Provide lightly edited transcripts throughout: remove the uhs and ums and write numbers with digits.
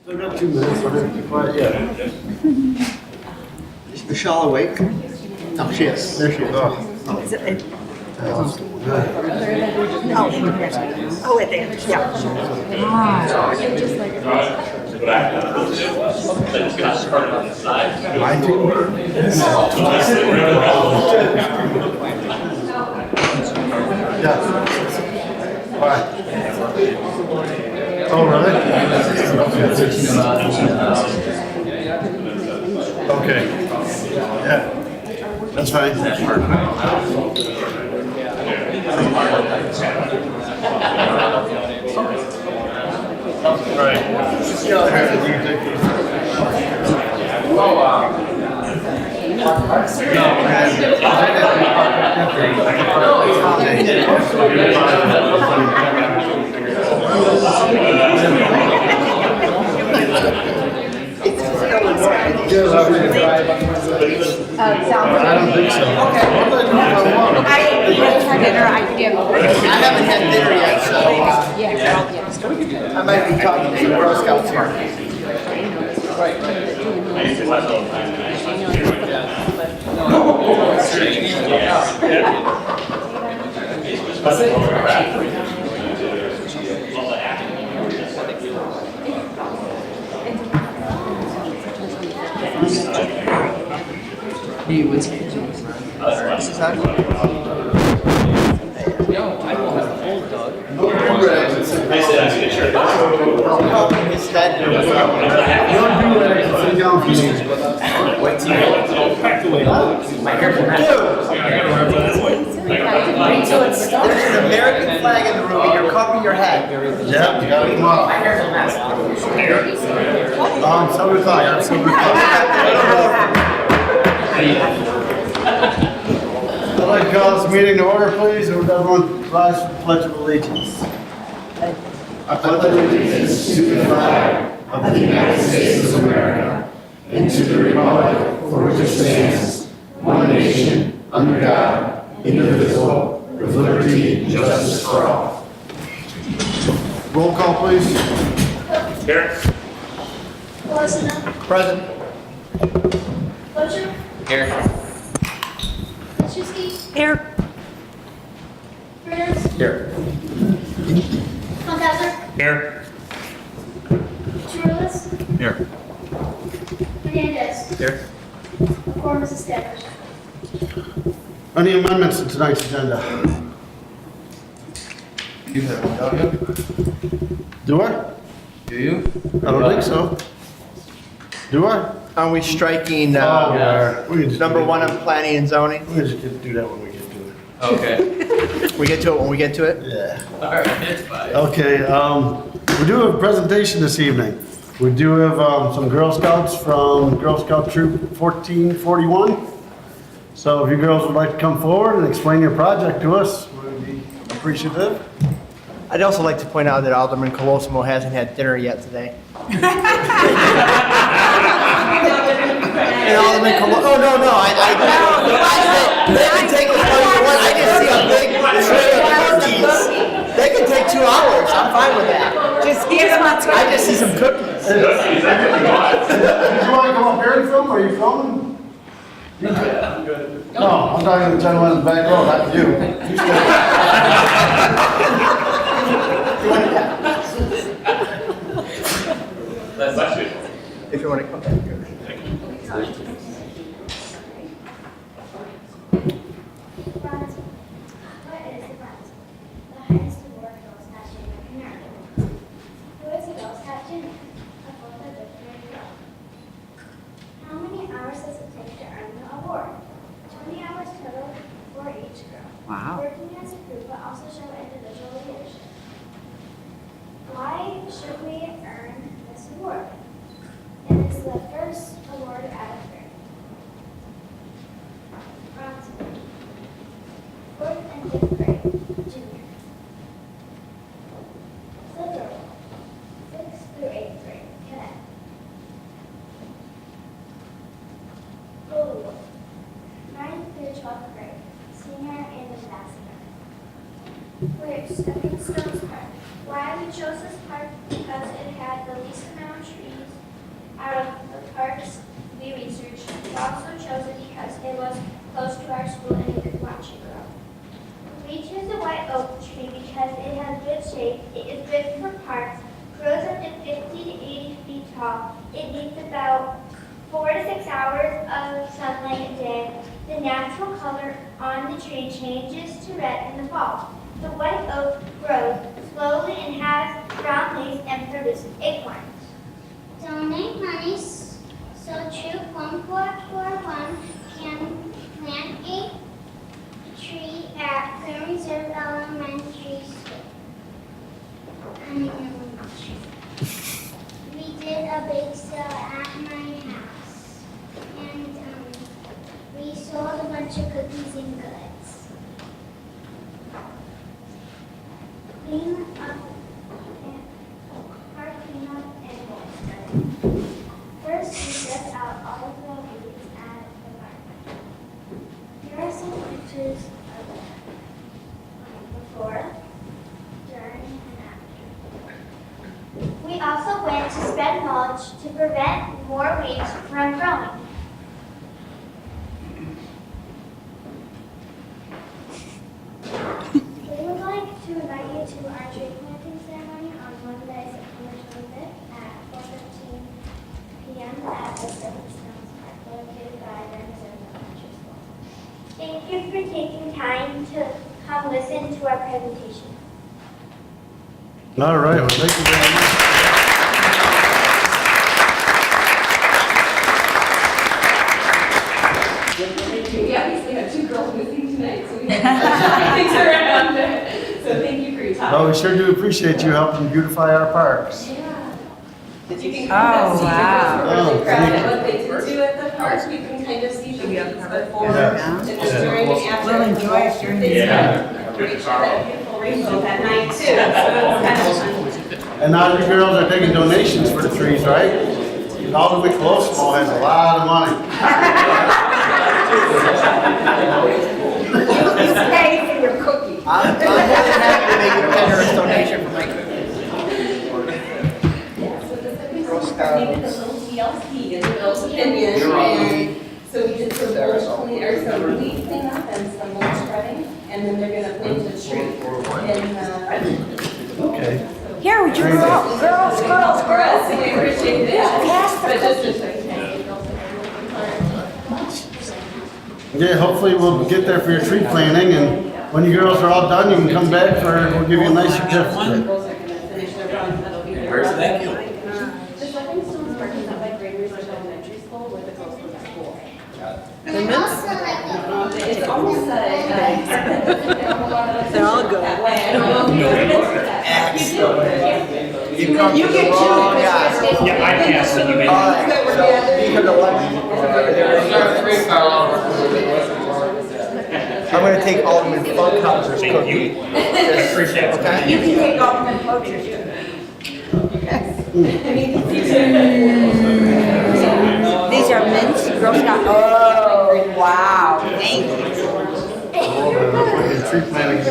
Still got 2 minutes, so just be quiet. Yeah. Is Michelle awake? No, she is. There she is. Is it? Oh, Oh, at the end, yeah. yeah. Why? Oh, really? Okay. Yeah. That's fine. Right. I don't think so. I had dinner. I haven't had dinner yet, so yeah. I might be talking to some Girl Scouts here. There's an American flag in the room and you're covering your head. Yeah, you gotta come up. My hair's a mess. 7 o'clock, 7 o'clock. I'd like to call this meeting to order, please, and would everyone rise for the Pledge of Allegiance. I pledge allegiance to the flag of the United States of America and to the republic for which it stands, one nation, under God, indivisible, with liberty and justice for all. Roll call, please. Here. Present. Butcher, Here. Krzyzewski, Here. Reuters, Here. Fankhauser, Here. Churlis, Here. Hernandez. Here. A quorum is established. Any amendments to tonight's agenda? You have one, don't you? Do I? Do you? I don't think so. Do I? Are we striking We can just number do it. 1 on planning and zoning? We can just do that when we get to it. Okay. We get to it when we get to it? Yeah. All right, that's fine. Okay, we do have a presentation this evening. We do have some Girl Scouts from Girl Scout Troop 1441. So if you girls would like to come forward and explain your project to us, we'd be appreciative. I'd also like to point out that Alderman Colosimo hasn't had dinner yet today. And Alderman Colosimo, oh, no, they can take as long as they want. I just see a big tray of cookies. They can take 2 hours, I'm fine with that. Just give them a I just see some cookies. Did you want to come up here and film? Are you filming? No, I'm talking to the gentleman in the back row, not you. You Bless you. If you want to come back here. Bronze. What is the bronze? The highest award Girl Scout in America. Who is a Girl Scout junior? A 4th of 5th grade girl. How many hours does it take to earn the award? 20 hours total for each girl. Wow. Working as a group will also show individual leadership. Why should we earn this award? It is the first award out of 3. Bronze. 4th and 5th grade, junior. Silver. 6th through 8th grade, cadet. Gold. 9th through 12th grade, senior and ambassador. Which, Stepping Stones Park. Why we chose this park? Because it had the least amount of trees close to our school and we could watch it grow. We choose the white oak tree because it has good shape, it is good for parks, grows up to 50 to 80 feet tall. It needs about 4 to 6 hours of sunlight a day. The natural color on the tree changes to red in the fall. The white oak grows slowly and has brown leaves and produces acorns. Donate money so Troop 1441 can plant a tree at Grand Reserve Elementary School. We did a big sale at my house, and we sold a bunch of cookies and goods. Clean up our cleanup and water. First, we set out all of the weeds at the market. Here are some pictures of before, during, and after. We also went to spread mulch to prevent more weeds from growing. We would like to invite you to our tree planting ceremony on Monday, September 25th at 4:15 p.m. at the Stepping Stones Park, located by Grand Reserve Elementary School. Thank you for taking time to come listen to our presentation. All right, well, thank you very much. We obviously have two girls missing tonight, so we have things around. So thank you for your time. Well, we sure do appreciate you helping beautify our parks. That you can kind of see Oh, the crowd and what they do at the park. You can kind of see the weeds before Yeah. and during and after. We'll enjoy it during the Yeah. That beautiful rainbow that night too. So it's kind of fun. And now you girls are taking donations for the trees, right? All the way close, Small has a lot of money. Stay for your cookie. I'm more than happy to make a generous donation for my cookies. Yeah, so the second one needed a little TLC in the girls' opinion. And so we did some mulch clean, or some weed cleanup and some mulch spreading, and then they're gonna plant a tree in, Okay. Here, would you girls, girls, girls, for us, so we appreciate it. Pass the But just to show you. Yeah, hopefully we'll get there for your tree planting, and when you girls are all done, you can come back we'll give you a nice certificate. Girls are gonna finish their run, that'll be there. Thank you. The Stepping Stones Park is up by Grand Reserve Elementary School where the girls go to school. It's almost They're all good. that way. I don't know if you ever that. You come to the wrong guy. Yeah, I passed it, you made. All right, so you could elect. I'm gonna take Alderman Funkhauser's Thank cookie. you. Appreciate it. Okay? You can take Alderman Poacher's too. These are mints, Girl Scout. Oh, wow, thank you. Tree planting.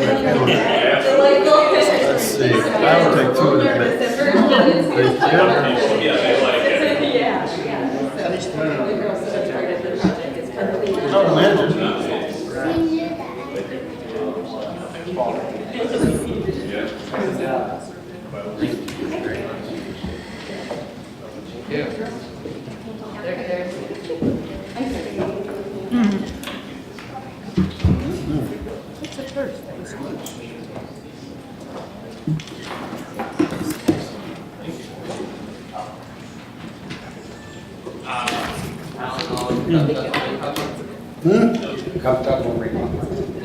Let's see, I will take two of them. Thank you. Yeah, they like it. Oh, imagine.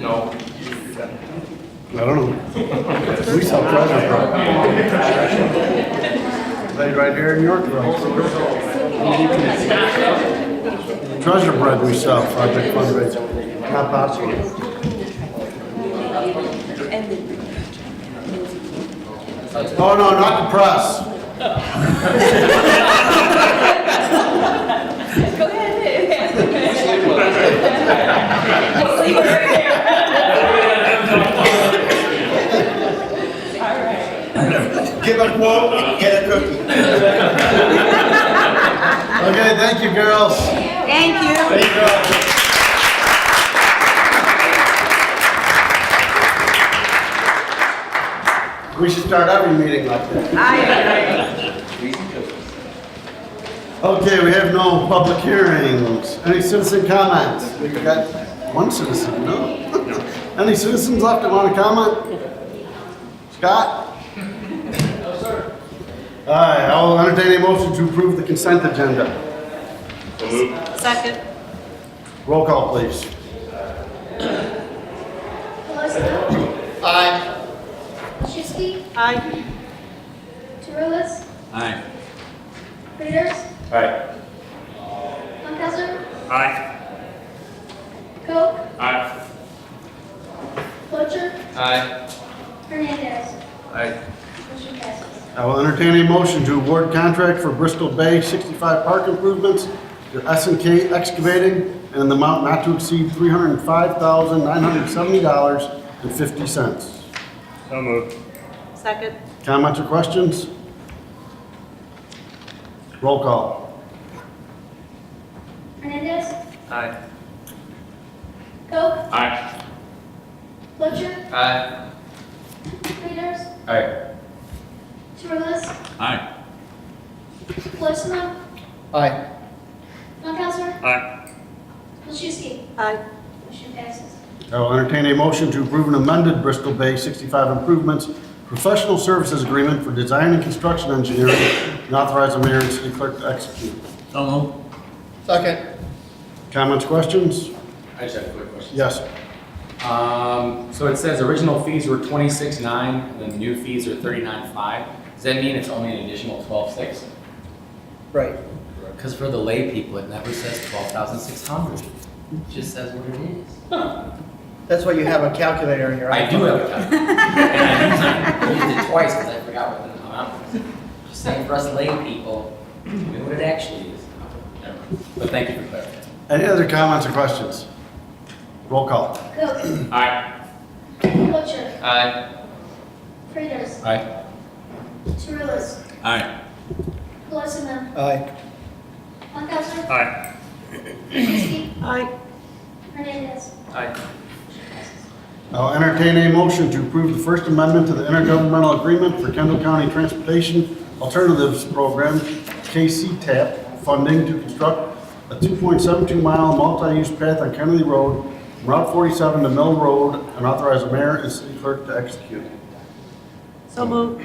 No. I don't know. We sell treasure bread. Made right here in Yorkville. Treasure bread we sell for our big fundraiser. Not possible. Oh, no, not the press. Go ahead. We'll see you right there. Give a quote, get a cookie. Okay, thank you, girls. Thank you. Thank you. We should start every meeting like that. Okay, we have no public hearings. Any citizen comments? We got one citizen, no? Any citizens left that want to comment? Scott? No, sir. All right, I'll entertain a motion to approve the consent agenda. Second. Roll call, please. Pelosino. Aye. Olszewski. Aye. Turulis. Aye. Peters. Aye. Funkhauser. Aye. Koch. Aye. Fletcher. Aye. Hernandez. Aye. Motion passes. I will entertain a motion to award contract for Bristol Bay 65 park improvements to S&K Excavating and the amount not to exceed $305,970.50. So moved. Second. Comments or questions? Roll call. Hernandez. Aye. Koch. Aye. Fletcher. Aye. Peters. Aye. Turulis. Aye. Pelosino. Aye. Funkhauser. Aye. Olszewski. Aye. Motion passes. I will entertain a motion to approve an amended Bristol Bay 65 improvements professional services agreement for design and construction engineering and authorize the mayor and city clerk to execute. So moved. Second. Comments, questions? I just have a quick question. Yes. So it says original fees were $26,900, and then new fees are $39,500. Does that mean it's only an additional $12,600? Right. Because for the lay people, it never says $12,600. It just says what it is. That's why you have a calculator in your I iPhone. do have a calculator. And I used it twice because I forgot what the amount was. Just saying for us lay people, we know what it actually is. Never mind. But thank you for clarifying. Any other comments or questions? Roll call. Koch. Aye. Fletcher. Aye. Peters. Aye. Turulis. Aye. Pelosino. Aye. Funkhauser. Aye. Olszewski. Aye. Hernandez. Aye. I'll entertain a motion to approve the First Amendment to the Intergovernmental Agreement for Kendall County Transportation Alternatives Program, KC-TAP, funding to construct a 2.72-mile multi-use path on Kennedy Road from Route 47 to Mill Road and authorize the mayor and city clerk to execute. So moved.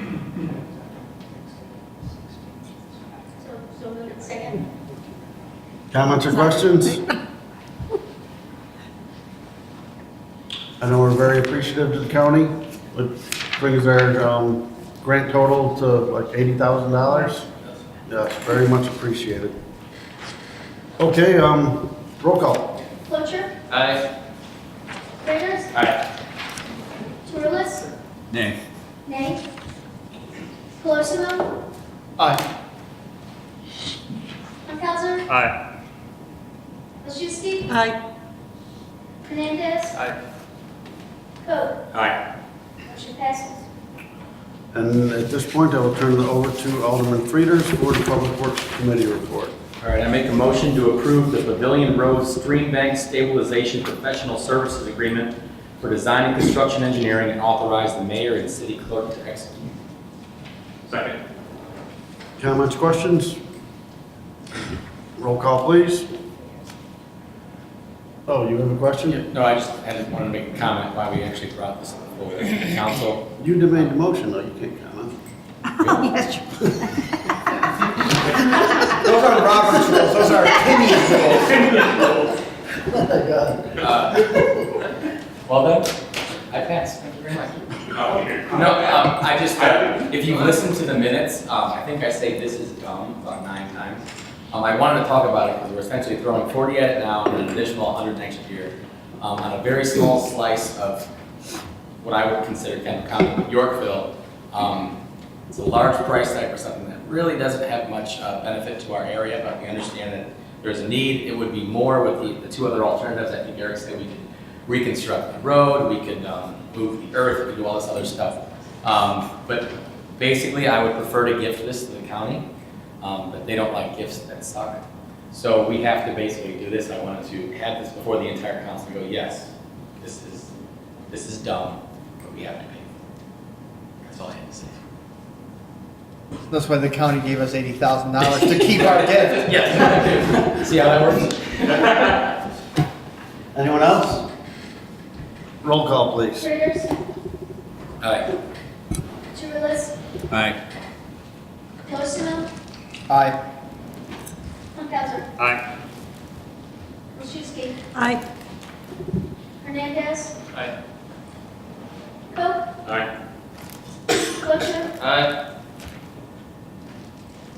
So moved. Second. Comments or questions? I know we're very appreciative to the county. It brings our grant total to like $80,000. Yes, very much appreciated. Okay, roll call. Fletcher. Aye. Peters. Aye. Turulis. Nay. Nay. Pelosino. Aye. Funkhauser. Aye. Olszewski. Aye. Hernandez. Aye. Koch. Aye. Motion passes. And at this point, I will turn it over to Alderman Frieders for the Public Works Committee report. All right, I make a motion to approve the Pavilion Road Stream Bank Stabilization Professional Services Agreement for design and construction engineering and authorize the mayor and city clerk to execute. Second. Comments, questions? Roll call, please. Oh, you have a question? No, I just wanted to make a comment why we actually brought this before the council. You made the motion, though, you can't comment. Yes, you- Those aren't Robert's rules, those are Timmy's rules. Well then, I pass. Thank you very much. No, I just, if you've listened to the minutes, I think I say this is dumb about 9 times. I wanted to talk about it because we're essentially throwing 40 at it now and an additional 100 next year on a very small slice of what I would consider kind of Yorkville. It's a large price tag for something that really doesn't have much benefit to our area, but we understand that there's a need. It would be more with the 2 other alternatives. I think Eric said we could reconstruct the road, we could move the earth, we could do all this other stuff. But basically, I would prefer to gift this to the county, but they don't like gifts that suck. So we have to basically do this. I wanted to have this before the entire council and go, yes, this is dumb, but we have to pay. That's all I had to say. That's why the county gave us $80,000 to keep our gift. Yeah. See how that works? Anyone else? Roll call, please. Schrader's, Aye. Churulis, Aye. Postma, Aye. Funkadler, Aye. Wilczewski, Aye. Hernandez, Aye. Coe, Aye. Wiltshire, Aye.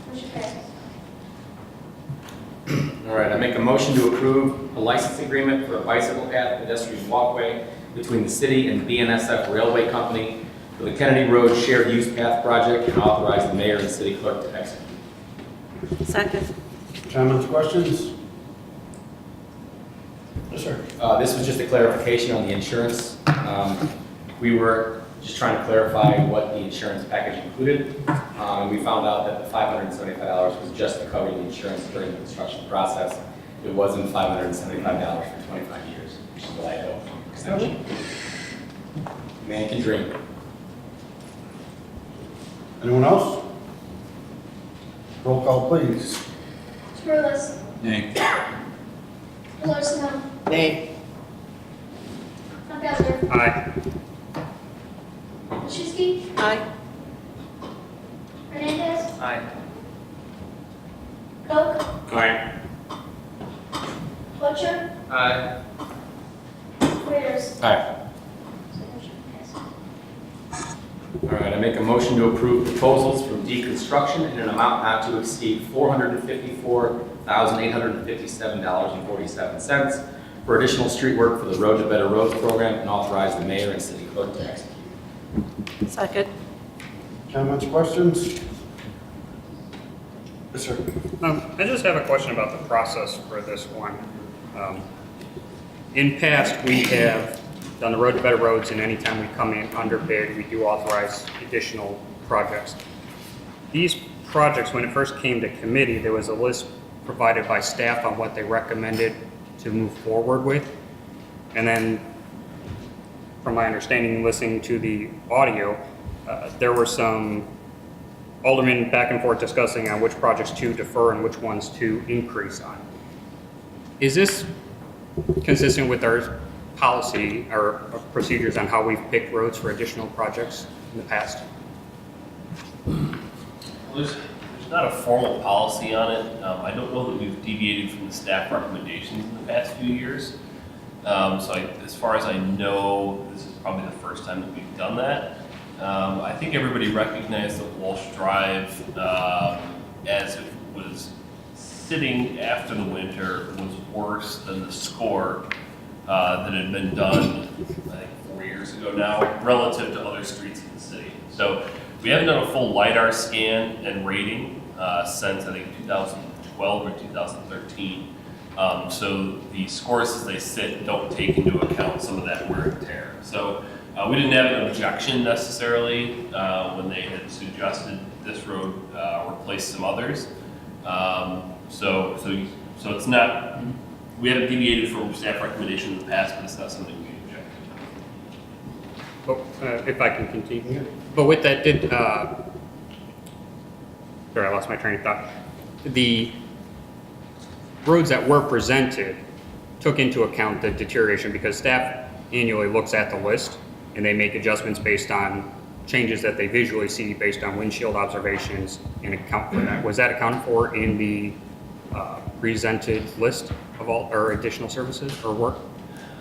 motion passes. All right, I make a motion to approve a license agreement for a bicycle path pedestrian walkway between the city and BNSF Railway Company for the Kennedy Road Shared Use Path Project and authorize the mayor and city clerk to execute. Second. Comments, questions? Yes, sir. This was just a clarification on the insurance. We were just trying to clarify what the insurance package included. And we found out that the $575 was just to cover the insurance during the construction process. It wasn't $575 for 25 years, which is what I owe extension. Man can dream. Anyone else? Roll call, please. Churulis, Nay. Postma, Nay. Funkadler, Aye. Wilczewski, Aye. Hernandez, Aye. Coe, Aye. Wiltshire, Aye. Schrader's. Aye. Motion passes. All right, I make a motion to approve proposals from Deconstruction in an amount not to exceed $454,857.47 for additional street work for the Road to Better Roads program and authorize the mayor and city clerk to execute. Second. Comments, questions? Yes, sir. I just have a question about the process for this one. In past, we have done the Road to Better Roads, and anytime we come in under bid, we do authorize additional projects. These projects, when it first came to committee, there was a list provided by staff on what they recommended to move forward with. And then, from my understanding, listening to the audio, there were some aldermen back and forth discussing on which projects to defer and which ones to increase on. Is this consistent with our policy or procedures on how we've picked roads for additional projects in the past? There's not a formal policy on it. I don't know that we've deviated from the staff recommendations in the past few years. As far as I know, this is probably the first time that we've done that. I think everybody recognized that Walsh Drive, as it was sitting after the winter, was worse than the score that had been done, I think 4 years ago now, relative to other streets in the city. So we haven't done a full LiDAR scan and rating since I think 2012 or 2013. So the scores as they sit don't take into account some of that wear and tear. So we didn't have an objection necessarily when they had suggested this road replace some others. So it's not, we haven't deviated from staff recommendation in the past, but it's not something we object to. But, if I can continue. But with that, sorry, I lost my train of thought. The roads that were presented took into account the deterioration because staff annually looks at the list and they make adjustments based on changes that they visually see based on windshield observations and account for that. Was that accounted for in the presented list of all or additional services or work?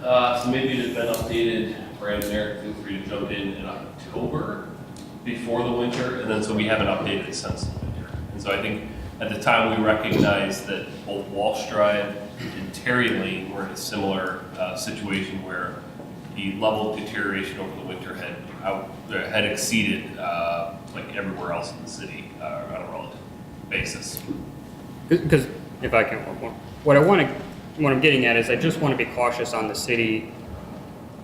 So maybe it had been updated, Brandon, Eric, feel free to jump in October before the winter, and then so we haven't updated it since the winter. And so I think at the time we recognized that both Walsh Drive and Terry Lane were in a similar situation where the level of deterioration over the winter had exceeded like everywhere else in the city on a relative basis. Because if I can, what I'm getting at is I just want to be cautious on the city,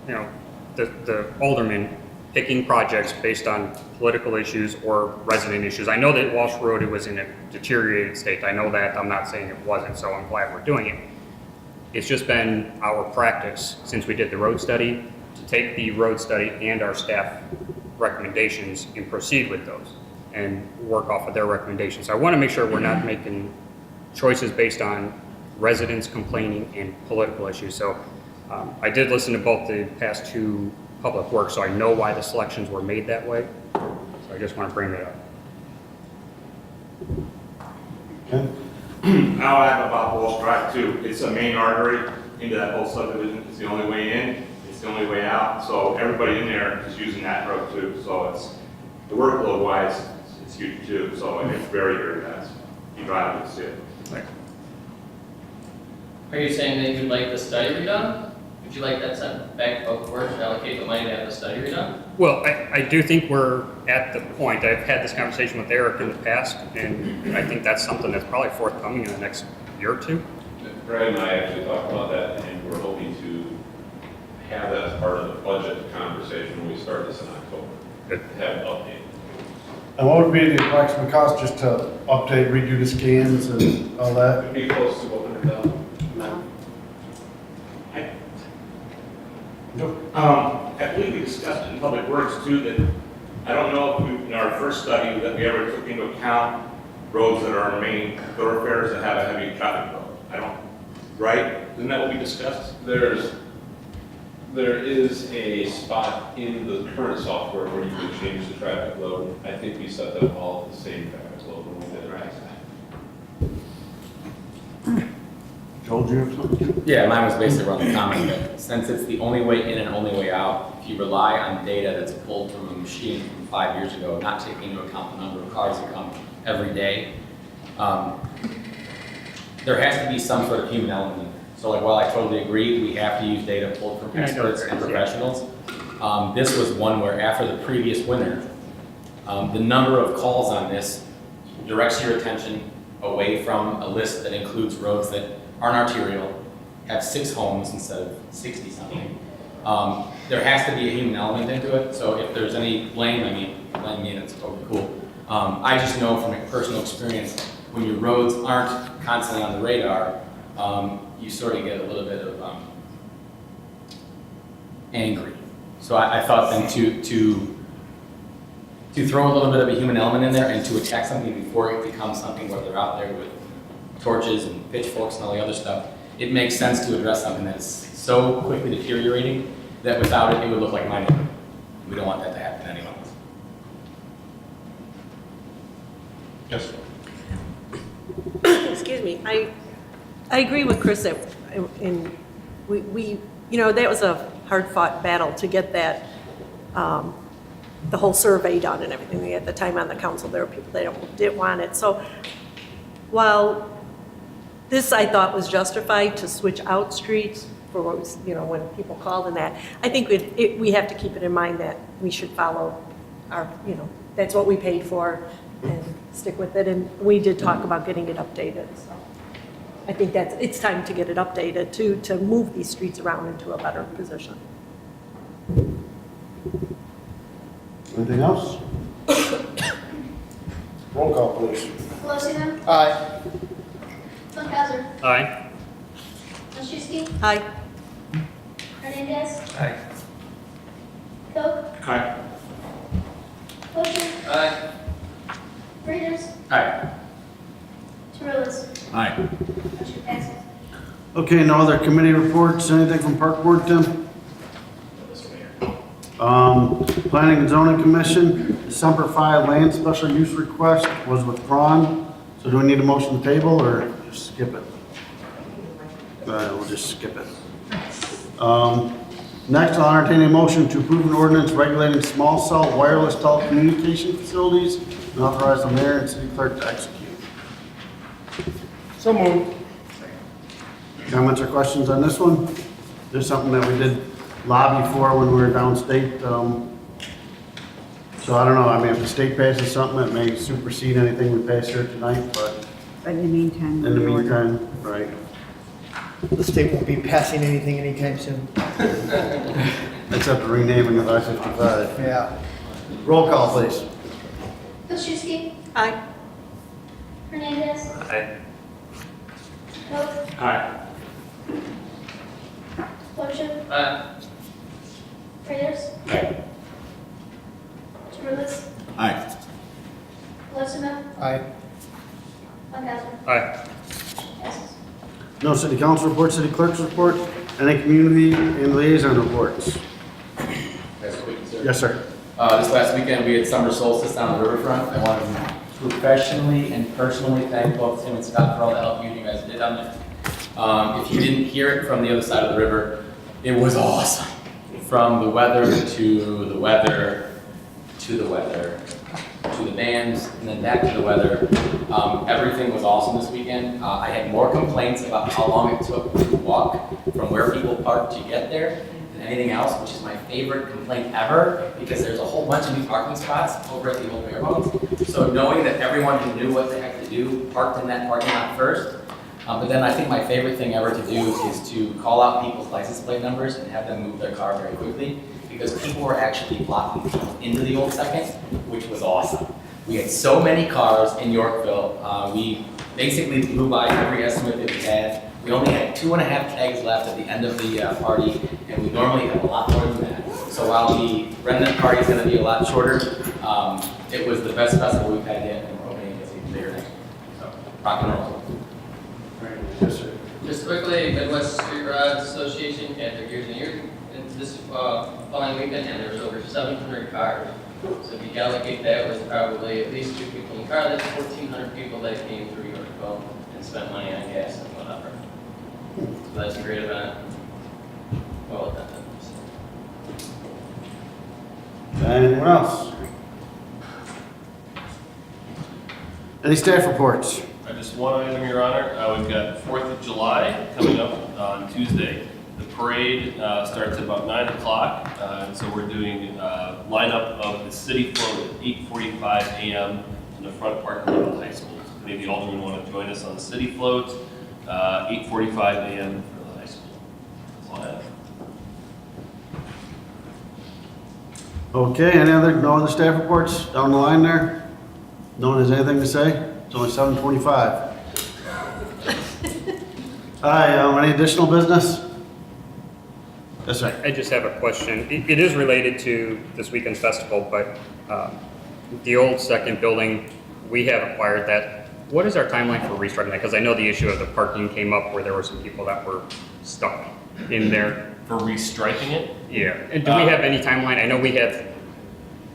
the aldermen picking projects based on political issues or resident issues. I know that Walsh Road, it was in a deteriorated state. I know that. I'm not saying it wasn't, so I'm glad we're doing it. It's just been our practice since we did the road study to take the road study and our staff recommendations and proceed with those and work off of their recommendations. So I want to make sure we're not making choices based on residents complaining and political issues. So I did listen to both the past two public works, so I know why the selections were made that way. So I just want to bring that up. Okay. Now I have about Walsh Drive too. It's a main artery into that whole subdivision. It's the only way in, it's the only way out. So everybody in there is using that road too. So it's, the workload wise, it's huge too. So it's very, very nice. You drive it, see it. Are you saying that you'd like the study redone? Would you like that sent back to Public Works to allocate the money to have the study redone? Well, I do think we're at the point, I've had this conversation with Eric in the past, and I think that's something that's probably forthcoming in the next year or two. Brad and I actually talked about that, and we're hoping to have that as part of the budget conversation when we start this in October. Good. Have an update. And what would be the approximate cost just to update, redo the scans and all that? It'd be close to 100,000. I believe we discussed in Public Works too that, I don't know if we, in our first study, that we ever took into account roads that are main thoroughfares that have a heavy traffic load. I don't, right? Isn't that what we discussed? There is a spot in the current software where you can change the traffic load. I think we set them all at the same traffic load when we did it last time. Told you or something? Yeah, mine was basically around the comment that since it's the only way in and only way out, if you rely on data that's pulled from a machine from 5 years ago, not taking into account the number of cars that come every day, there has to be some sort of human element in there. So like, while I totally agree, we have to use data pulled from experts and professionals. This was one where after the previous winter, the number of calls on this directs your attention away from a list that includes roads that aren't arterial, have 6 homes instead of 60 something. There has to be a human element into it. So if there's any blame, I mean, blame me, that's totally cool. I just know from personal experience, when your roads aren't constantly on the radar, you sort of get a little bit of angry. So I thought then to throw a little bit of a human element in there and to attack something before it becomes something where they're out there with torches and pitchforks and all the other stuff, it makes sense to address something that's so quickly deteriorating that without it, it would look like my neighborhood. We don't want that to happen to anyone else. Yes. Excuse me, I agree with Chris that, we you know, that was a hard-fought battle to get that, the whole survey done and everything. At the time on the council, there were people that didn't want it. So while this, I thought, was justified to switch out streets for what was, you know, when people called and that, I think we have to keep it in mind that we should follow our, you know, that's what we paid for and stick with it. And we did talk about getting it updated, so I think it's time to get it updated to move these streets around into a better position. Anything else? Roll call, please. Pelosiano, Aye. Funkhauser, Aye. Olszewski, Aye. Hernandez, Aye. Koch, Aye. Pocher, Aye. Reuters, Aye. Tourillas. Aye. Motion passes. Okay, no other committee reports, anything from Park Board, Tim? Planning and Zoning Commission, December 5 land special use request was withdrawn. So do we need a motion to table or just skip it? We'll just skip it. Next, I'll entertain a motion to approve an ordinance regulating small cell wireless telecommunication facilities and authorize the mayor and city clerk to execute. So moved. Comments or questions on this one? There's something that we did lobby for when we were downstate. So I don't know, I mean, if the state passes something, it may supersede anything we pass here tonight, but But in the meantime. in the meantime, right. The state won't be passing anything anytime soon. Except the renaming of I-55. Yeah. Roll call, please. Olszewski, Aye. Hernandez, Aye. Koch, Aye. Pocher, Aye. Reuters, Rulis, Aye. Lissman, Aye. Funkasman. Aye. Passes. No city council report, city clerk's report, any community and liaison reports? Yes, sir. This last weekend, we had summer solstice down the riverfront. I want to professionally and personally thank both Tim and Scott for all the help you guys did on it. If you didn't hear it from the other side of the river, it was awesome. From the weather to the weather to the weather to the bands and then back to the weather. Everything was awesome this weekend. I had more complaints about how long it took to walk from where people parked to get there than anything else, which is my favorite complaint ever because there's a whole bunch of new parking spots over at the old Barebones. So knowing that everyone who knew what the heck to do parked in that parking lot first. But then I think my favorite thing ever to do is to call out people's license plate numbers and have them move their car very quickly because people were actually blocking people into the old second, which was awesome. We had so many cars in Yorkville. We basically blew by every estimate that we had. We only had 2.5 kegs left at the end of the party, and we normally have a lot more than that. So while the remnant party is going to be a lot shorter, it was the best festival we've had yet, and we're hoping it gets even bigger next year. So, rock and roll. Yes, sir. Just quickly, Midwest Street Rods Association had their years and years this following weekend, and there was over 700 cars. So if you allocate that with probably at least 2 people in the car, that's 1,400 people that came through Yorkville and spent money on gas and whatever. So that's a great event. Well attended. Anyone else? Any staff reports? Just one item, Your Honor. We've got 4th of July coming up on Tuesday. The parade starts at about 9 o'clock, and so we're doing lineup of the city float at 8:45 a.m. in the front parking lot of the high school. So if any of the aldermen want to join us on the city float, 8:45 a.m. for the high school. That's all I have. Okay, no other staff reports down the line there? No one has anything to say? It's only 7:25. Hi, any additional business? Yes, sir. I just have a question. It is related to this weekend's festival, but the old second building, we have acquired that. What is our timeline for restarting that? Because I know the issue of the parking came up where there were some people that were stuck in there. For restriping it? Yeah. And do we have any timeline? I know we have.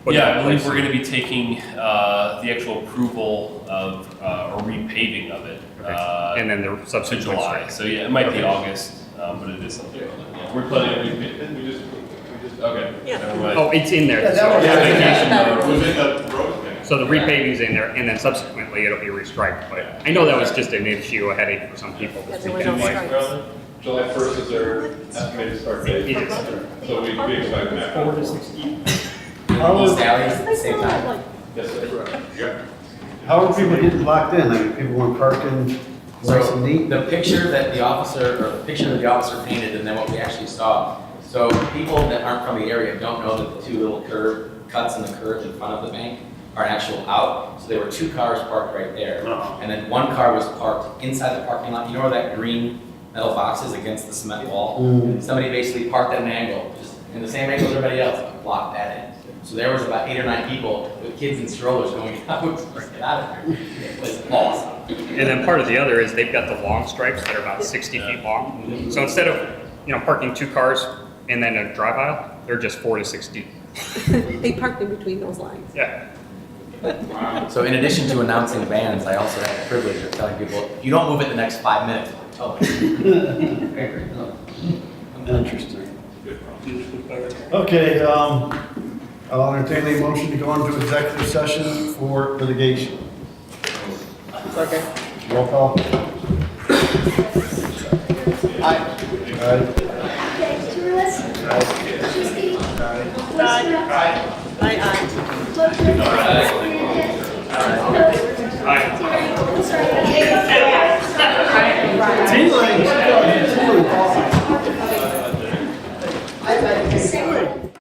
Yeah, I believe we're going to be taking the actual approval of or repaving of it. Okay. And then the to subsequent July. strike. So yeah, it might be Okay. August, but it is something. Yeah, we're planning on repaving. We just okay. Yeah. Never mind. Oh, it's in there. that was- It was in the road thing. So the repaving's in there, and then subsequently it'll be restriped. But I know that was just an issue, a headache for some people this Yeah, there weekend. was no like- strike. July 1st is their estimated start date. It is. So we expect that. 4 to 16. East Alley at the same time. Yes, sir. Yeah. How are people getting locked in? Like, people weren't parking nice So and neat? the picture that the officer painted and then what we actually saw. So people that aren't from the area don't know that the 2 little curb cuts in the curb in front of the bank are actual out. So there were 2 cars parked right there. And then 1 car was parked inside the parking lot. You know where that green metal box is against the cement wall? Somebody basically parked at an angle, just in the same angle as everybody else, and blocked that in. So there was about 8 or 9 people with kids in strollers going out, get out of there. It was awesome. And then part of the other is they've got the long stripes that are about 60 feet long. So instead of, parking 2 cars and then a drive aisle, they're just 4 to 60. They parked in between those lines. Yeah. So in addition to announcing bans, I also had the privilege of telling people, if you don't move it the next 5 minutes, I'm Interesting. Okay, I'll entertain a motion to go into executive session for litigation. Okay. Roll call. Aye. Aye. Okay, Rulis, Trustee, Lissman,